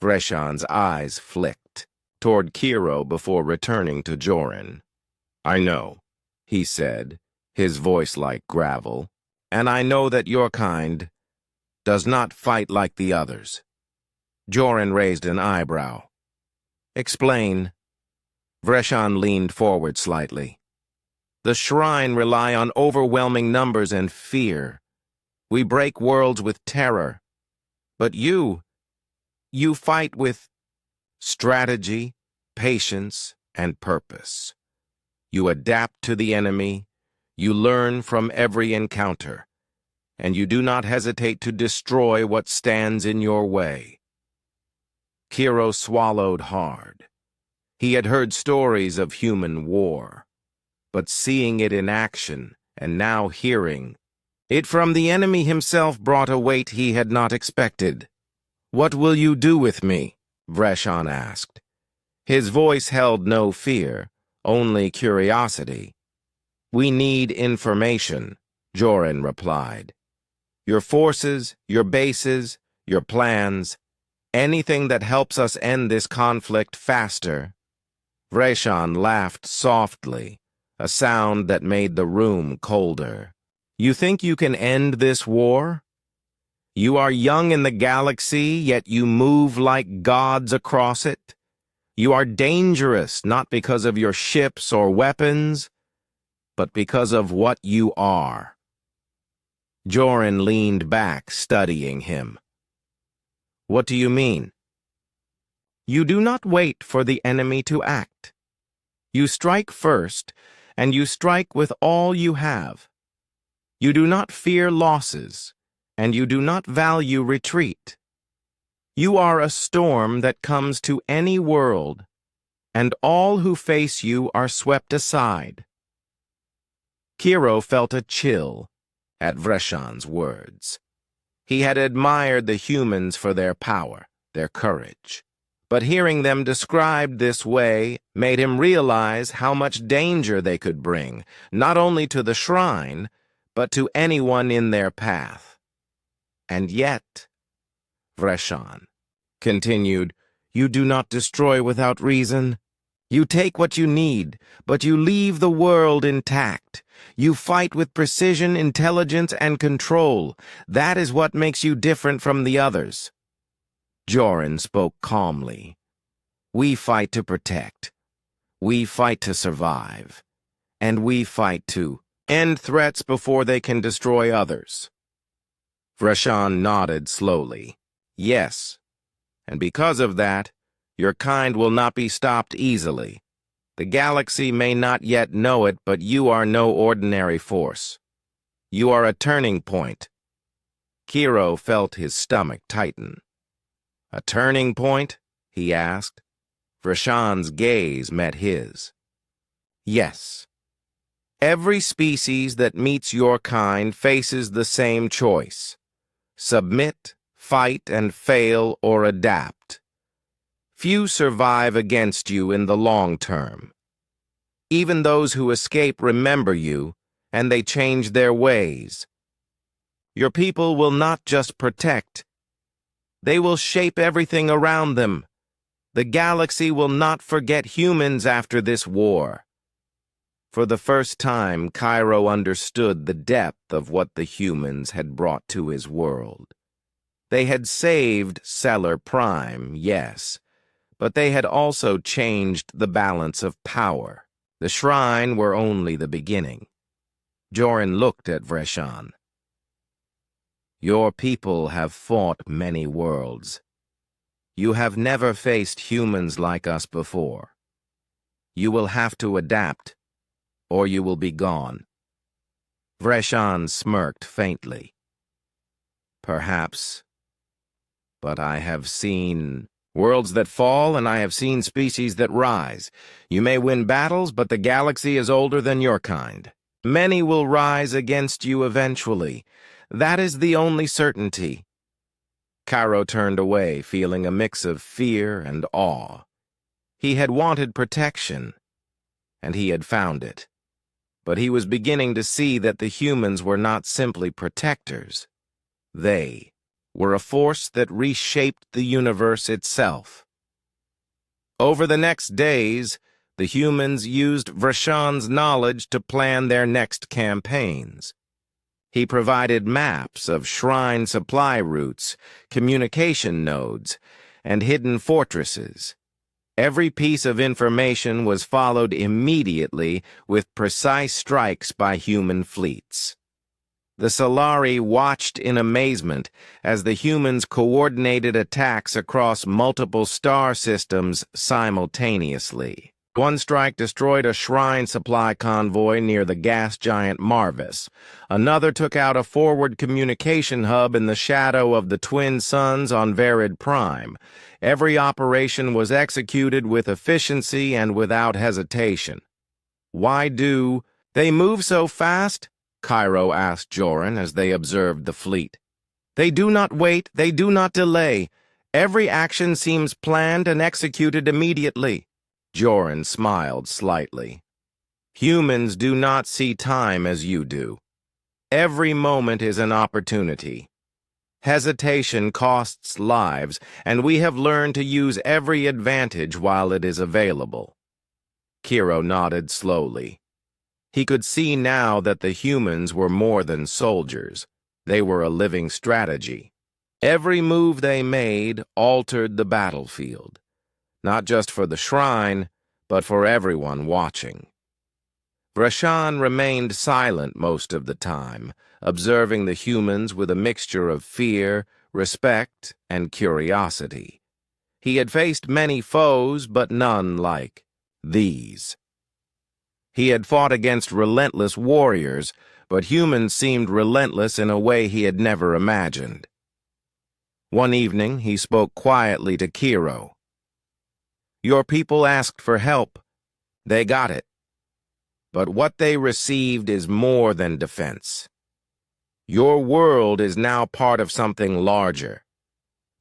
Vreshan's eyes flicked toward Kiro before returning to Joran. "I know," he said, his voice like gravel, "and I know that your kind does not fight like the others." Joran raised an eyebrow. "Explain." Vreshan leaned forward slightly. "The Shrine rely on overwhelming numbers and fear. We break worlds with terror. But you fight with strategy, patience, and purpose. You adapt to the enemy, you learn from every encounter, and you do not hesitate to destroy what stands in your way." Kiro swallowed hard. He had heard stories of human war, but seeing it in action, and now hearing it from the enemy himself, brought a weight he had not expected. "What will you do with me?" Vreshan asked. His voice held no fear, only curiosity. "We need information," Joran replied. "Your forces, your bases, your plans, anything that helps us end this conflict faster." Vreshan laughed softly, a sound that made the room colder. "You think you can end this war? You are young in the galaxy, yet you move like gods across it. You are dangerous not because of your ships or weapons, but because of what you are." Joran leaned back, studying him. "What do you mean?" "You do not wait for the enemy to act. You strike first, and you strike with all you have. You do not fear losses, and you do not value retreat. You are a storm that comes to any world, and all who face you are swept aside. Kiro felt a chill at Vreshan's words. He had admired the humans for their power, their courage. But hearing them described this way made him realize how much danger they could bring, not only to the shrine, but to anyone in their path. And yet, Vreshan continued, you do not destroy without reason. You take what you need, but you leave the world intact. You fight with precision, intelligence, and control. That is what makes you different from the others. Joran spoke calmly. We fight to protect. We fight to survive. And we fight to end threats before they can destroy others. Vreshan nodded slowly. Yes, and because of that, your kind will not be stopped easily. The galaxy may not yet know it, but you are no ordinary force. You are a turning point. Kiro felt his stomach tighten. A turning point? He asked. Vreshan's gaze met his. Yes. Every species that meets your kind faces the same choice. Submit, fight, and fail, or adapt. Few survive against you in the long term. Even those who escape remember you, and they change their ways. Your people will not just protect. They will shape everything around them. The galaxy will not forget humans after this war. For the first time, Cairo understood the depth of what the humans had brought to his world. They had saved Stellar Prime, yes, but they had also changed the balance of power. The shrine were only the beginning. Joran looked at Vreshan. Your people have fought many worlds. You have never faced humans like us before. You will have to adapt, or you will be gone. Vreshan smirked faintly. Perhaps, but I have seen worlds that fall, and I have seen species that rise. You may win battles, but the galaxy is older than your kind. Many will rise against you eventually. That is the only certainty. Cairo turned away, feeling a mix of fear and awe. He had wanted protection, and he had found it. But he was beginning to see that the humans were not simply protectors. They were a force that reshaped the universe itself. Over the next days, the humans used Vreshan's knowledge to plan their next campaigns. He provided maps of shrine supply routes, communication nodes, and hidden fortresses. Every piece of information was followed immediately with precise strikes by human fleets. The Solari watched in amazement as the humans coordinated attacks across multiple star systems simultaneously. One strike destroyed a shrine supply convoy near the gas giant Marvis. Another took out a forward communication hub in the shadow of the twin suns on Verid Prime. Every operation was executed with efficiency and without hesitation. Why do they move so fast? Cairo asked Joran as they observed the fleet. They do not wait, they do not delay. Every action seems planned and executed immediately. Joran smiled slightly. Humans do not see time as you do. Every moment is an opportunity. Hesitation costs lives, and we have learned to use every advantage while it is available. Kiro nodded slowly. He could see now that the humans were more than soldiers. They were a living strategy. Every move they made altered the battlefield, not just for the shrine, but for everyone watching. Vreshan remained silent most of the time, observing the humans with a mixture of fear, respect, and curiosity. He had faced many foes, but none like these. He had fought against relentless warriors, but humans seemed relentless in a way he had never imagined. One evening, he spoke quietly to Kiro. Your people asked for help. They got it. But what they received is more than defense. Your world is now part of something larger.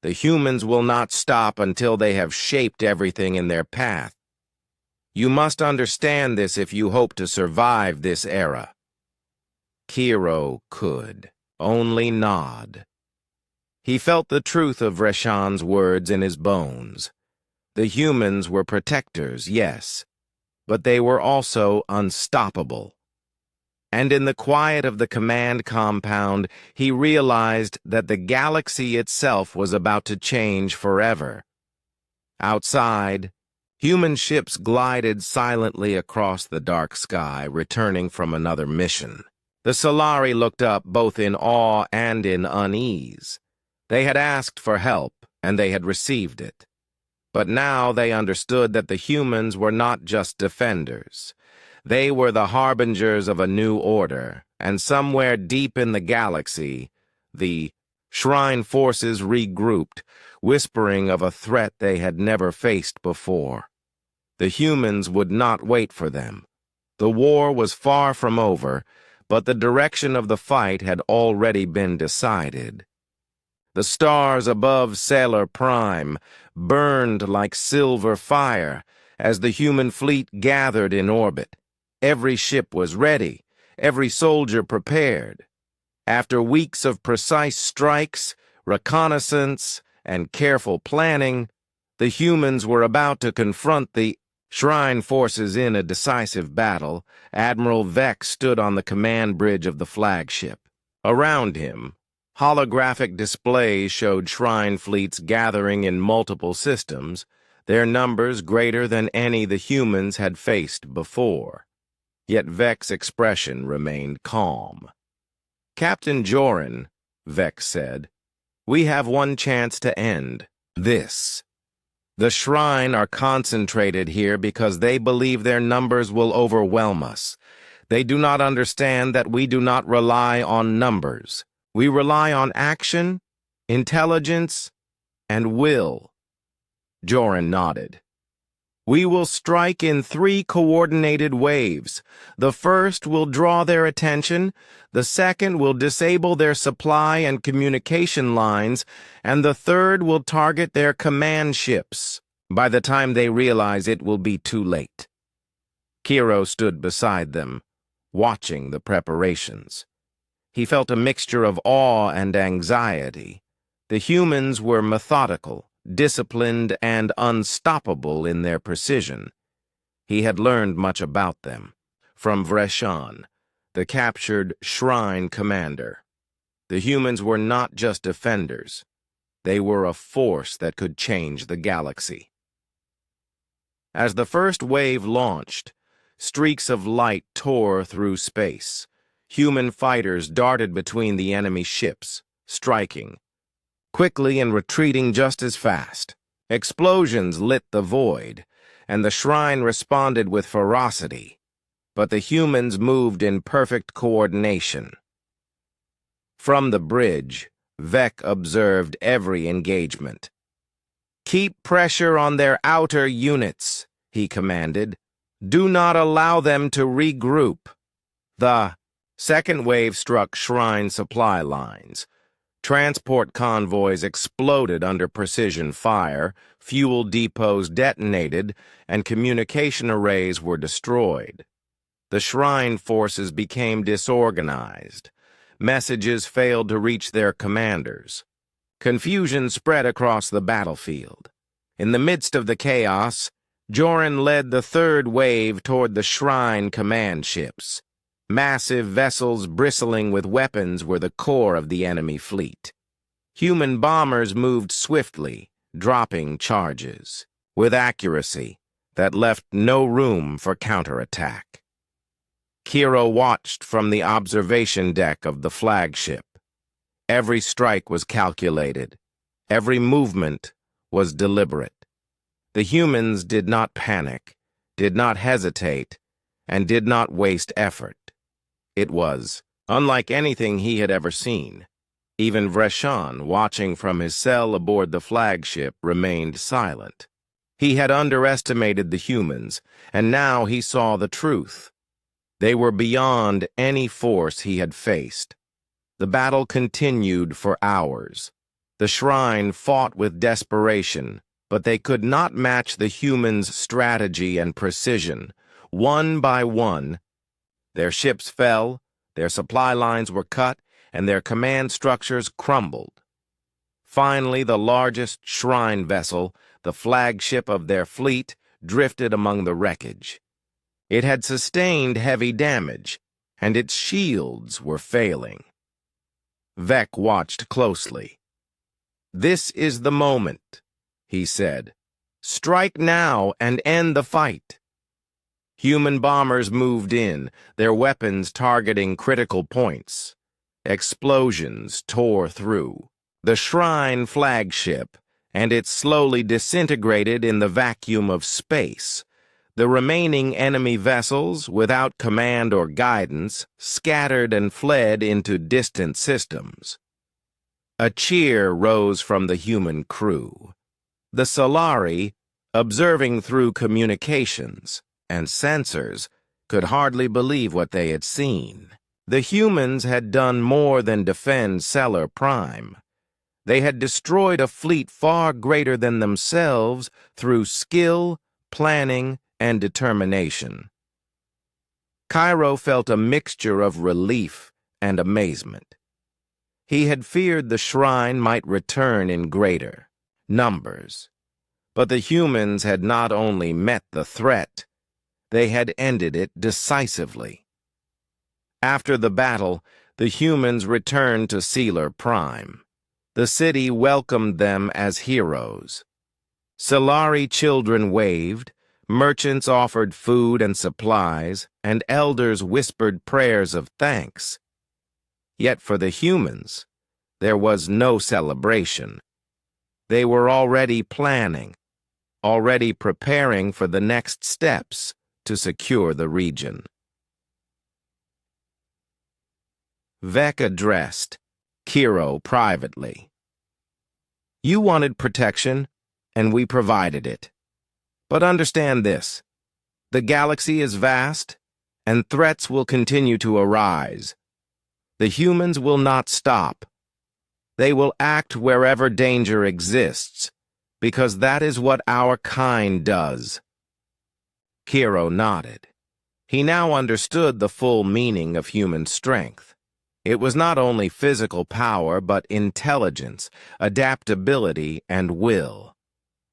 The humans will not stop until they have shaped everything in their path. You must understand this if you hope to survive this era. Kiro could only nod. He felt the truth of Reshan's words in his bones. The humans were protectors, yes, but they were also unstoppable. And in the quiet of the command compound, he realized that the galaxy itself was about to change forever. Outside, human ships glided silently across the dark sky, returning from another mission. The Solari looked up both in awe and in unease. They had asked for help, and they had received it. But now they understood that the humans were not just defenders. They were the harbingers of a new order, and somewhere deep in the galaxy, the Shrine forces regrouped, whispering of a threat they had never faced before. The humans would not wait for them. The war was far from over, but the direction of the fight had already been decided. The stars above Sailor Prime burned like silver fire as the human fleet gathered in orbit. Every ship was ready, every soldier prepared. After weeks of precise strikes, reconnaissance, and careful planning, the humans were about to confront the Shrine forces in a decisive battle. Admiral Vex stood on the command bridge of the flagship. Around him, holographic displays showed Shrine fleets gathering in multiple systems, their numbers greater than any the humans had faced before. Yet Vex's expression remained calm. "Captain Joran," Vex said, "we have one chance to end this. The Shrine are concentrated here because they believe their numbers will overwhelm us. They do not understand that we do not rely on numbers. We rely on action, intelligence, and will." Joran nodded. "We will strike in 3 coordinated waves. The first will draw their attention, the second will disable their supply and communication lines, and the third will target their command ships. By the time they realize it will be too late." Kiro stood beside them, watching the preparations. He felt a mixture of awe and anxiety. The humans were methodical, disciplined, and unstoppable in their precision. He had learned much about them from Vreshan, the captured Shrine commander. The humans were not just defenders. They were a force that could change the galaxy. As the first wave launched, streaks of light tore through space. Human fighters darted between the enemy ships, striking quickly and retreating just as fast. Explosions lit the void, and the Shrine responded with ferocity. But the humans moved in perfect coordination. From the bridge, Vec observed every engagement. "Keep pressure on their outer units," he commanded. "Do not allow them to regroup." The second wave struck Shrine supply lines. Transport convoys exploded under precision fire, fuel depots detonated, and communication arrays were destroyed. The Shrine forces became disorganized. Messages failed to reach their commanders. Confusion spread across the battlefield. In the midst of the chaos, Joran led the third wave toward the Shrine command ships. Massive vessels bristling with weapons were the core of the enemy fleet. Human bombers moved swiftly, dropping charges, with accuracy that left no room for counterattack. Kiro watched from the observation deck of the flagship. Every strike was calculated. Every movement was deliberate. The humans did not panic, did not hesitate, and did not waste effort. It was unlike anything he had ever seen. Even Vreshan, watching from his cell aboard the flagship, remained silent. He had underestimated the humans, and now he saw the truth. They were beyond any force he had faced. The battle continued for hours. The shrine fought with desperation, but they could not match the humans' strategy and precision. One by one, their ships fell, their supply lines were cut, and their command structures crumbled. Finally, the largest shrine vessel, the flagship of their fleet, drifted among the wreckage. It had sustained heavy damage, and its shields were failing. Vec watched closely. "This is the moment," he said. "Strike now and end the fight." Human bombers moved in, their weapons targeting critical points. Explosions tore through the shrine flagship, and it slowly disintegrated in the vacuum of space. The remaining enemy vessels, without command or guidance, scattered and fled into distant systems. A cheer rose from the human crew. The Solari, observing through communications and sensors, could hardly believe what they had seen. The humans had done more than defend Stellar Prime. They had destroyed a fleet far greater than themselves through skill, planning, and determination. Cairo felt a mixture of relief and amazement. He had feared the shrine might return in greater numbers, but the humans had not only met the threat, they had ended it decisively. After the battle, the humans returned to Stellar Prime. The city welcomed them as heroes. Solari children waved, merchants offered food and supplies, and elders whispered prayers of thanks. Yet for the humans, there was no celebration. They were already planning, already preparing for the next steps to secure the region. Vec addressed Kiro privately. "You wanted protection, and we provided it. But understand this, the galaxy is vast, and threats will continue to arise. The humans will not stop. They will act wherever danger exists, because that is what our kind does." Kiro nodded. He now understood the full meaning of human strength. It was not only physical power, but intelligence, adaptability, and will.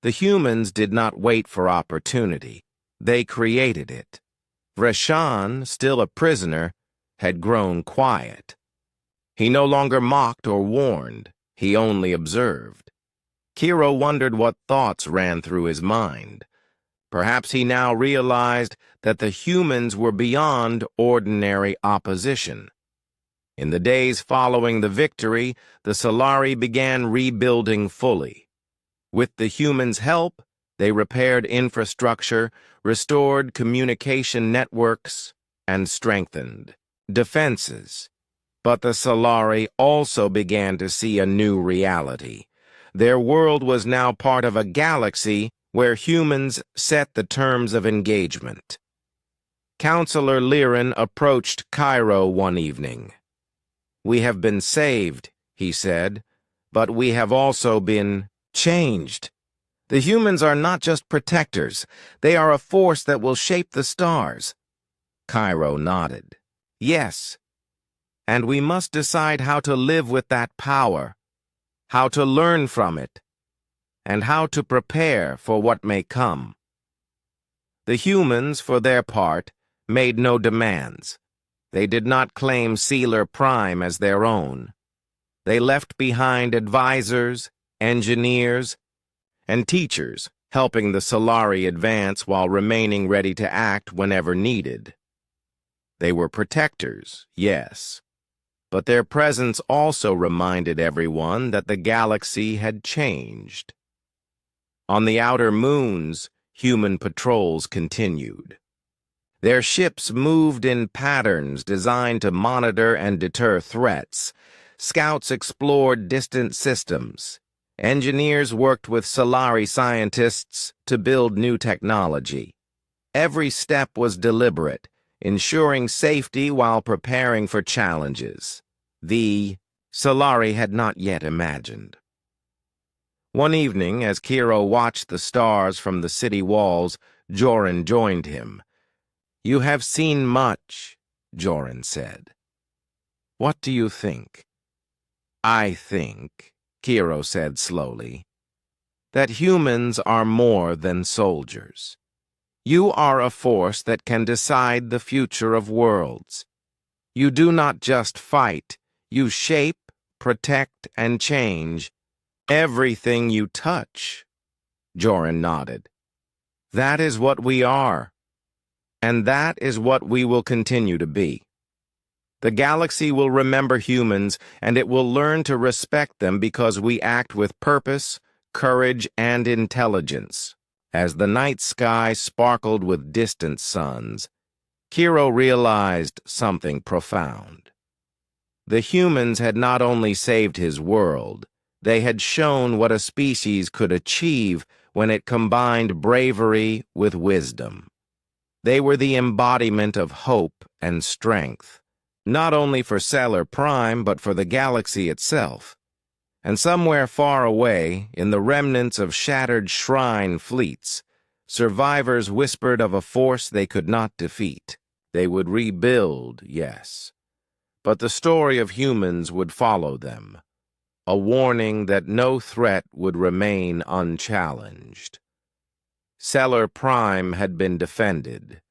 The humans did not wait for opportunity. They created it. Vreshan, still a prisoner, had grown quiet. He no longer mocked or warned. He only observed. Kiro wondered what thoughts ran through his mind. Perhaps he now realized that the humans were beyond ordinary opposition. In the days following the victory, the Solari began rebuilding fully. With the humans' help, they repaired infrastructure, restored communication networks, and strengthened defenses. But the Solari also began to see a new reality. Their world was now part of a galaxy where humans set the terms of engagement. Counselor Liren approached Cairo one evening. "We have been saved," he said, "but we have also been changed. The humans are not just protectors. They are a force that will shape the stars." Cairo nodded. "Yes, and we must decide how to live with that power, how to learn from it, and how to prepare for what may come." The humans, for their part, made no demands. They did not claim Stellar Prime as their own. They left behind advisors, engineers, and teachers, helping the Solari advance while remaining ready to act whenever needed. They were protectors, yes, but their presence also reminded everyone that the galaxy had changed. On the outer moons, human patrols continued. Their ships moved in patterns designed to monitor and deter threats. Scouts explored distant systems. Engineers worked with Solari scientists to build new technology. Every step was deliberate, ensuring safety while preparing for challenges the Solari had not yet imagined. One evening, as Kiro watched the stars from the city walls, Joran joined him. "You have seen much," Joran said. "What do you think?" "I think," Kiro said slowly, "that humans are more than soldiers. You are a force that can decide the future of worlds. You do not just fight, you shape, protect, and change everything you touch." Joran nodded. "That is what we are, and that is what we will continue to be. The galaxy will remember humans, and it will learn to respect them because we act with purpose, courage, and intelligence." As the night sky sparkled with distant suns, Kiro realized something profound. The humans had not only saved his world, they had shown what a species could achieve when it combined bravery with wisdom. They were the embodiment of hope and strength, not only for Stellar Prime but for the galaxy itself. And somewhere far away, in the remnants of shattered shrine fleets, survivors whispered of a force they could not defeat. They would rebuild, yes, but the story of humans would follow them, a warning that no threat would remain unchallenged. Stellar Prime had been defended,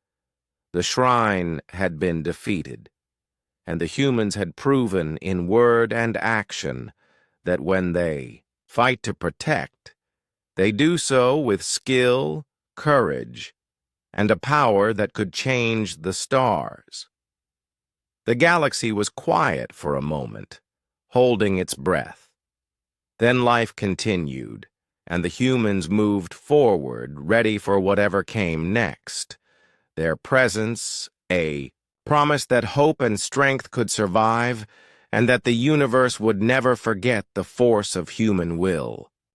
the shrine had been defeated, and the humans had proven in word and action that when they fight to protect, they do so with skill, courage, and a power that could change the stars. The galaxy was quiet for a moment, holding its breath. Then life continued, and the humans moved forward, ready for whatever came next. Their presence, a promise that hope and strength could survive, and that the universe would never forget the force of human will.